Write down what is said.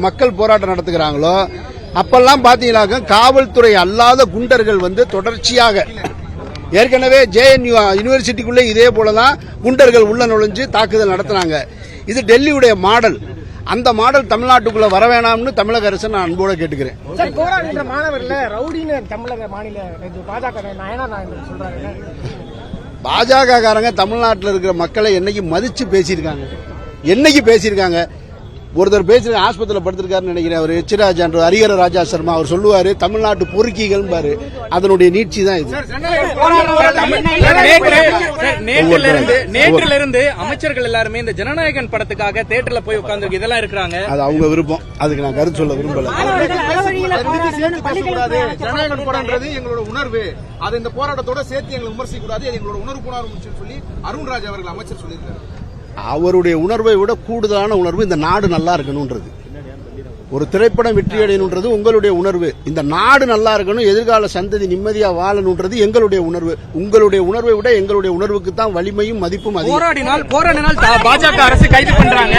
மக்கள் போராட்டம் நடத்துகிறாங்களோ அப்பெல்லாம் பாத்தீங்கன்னாக்க காவல்துறை அல்லாத குண்டர்கள் வந்து தொடர்ச்சியாக ஏற்கனவே JNU யூனிவர்சிட்டிக்குள்ளே இதே போலதான் குண்டர்கள் உள்ள நுழைஞ்சு தாக்குதல் நடத்தினாங்க. இது டெல்லியுடைய மாடல். அந்த மாடல் தமிழ்நாட்டுக்குள்ள வர வேணாம்னு தமிழக அரசு நான் அன்போட கேட்டுக்கிறேன். பாஜக காரங்க தமிழ்நாட்டில் இருக்கிற மக்களை என்னைக்கு மதிச்சு பேசியிருக்காங்க? என்னைக்கு பேசியிருக்காங்க? ஒருத்தர் பேசுற ஆஸ்பத்திரியில் படுத்திருக்காருன்னு நினைக்கிறேன். அவர் எச்ராஜா ஹரிஹர ராஜா சர்மா அவர் சொல்லுவாரு தமிழ்நாட்டு பொறுக்கிகள் பாரு. அதனுடைய நீட்சி தான் இது. நேற்றிலிருந்து அமைச்சர்கள் எல்லாருமே இந்த ஜனநாயகன் படத்துக்காக தியேட்டர்ல போய் உட்கார்ந்து இதெல்லாம் இருக்கிறாங்க. அது அவங்க விருப்பம். அதுக்கு நான் கருத்து சொல்ல விரும்பல. ஜனநாயகன் படம்ன்றது எங்களோட உணர்வு. அது இந்த போராட்டத்தோட சேர்த்து எங்களை விமர்சிக்க கூடாது. எங்களோட உணர்வு சொல்லி அருண்ராஜ் அவர்கள் அமைச்சர் சொல்லியிருக்காரு. அவருடைய உணர்வை விட கூடுதலான உணர்வு இந்த நாடு நல்லா இருக்கணும்ன்றது. ஒரு திரைப்படம் வெற்றியடையணுன்றது உங்களுடைய உணர்வு. இந்த நாடு நல்லா இருக்கணும், எதிர்கால சந்ததி நிம்மதியா வாழணும்ன்றது எங்களுடைய உணர்வு. உங்களுடைய உணர்வை விட எங்களுடைய உணர்வுக்கு தான் வலிமையும் மதிப்பும் அதிகம். போராடினால் பாஜக அரசு கைது பண்றாங்க.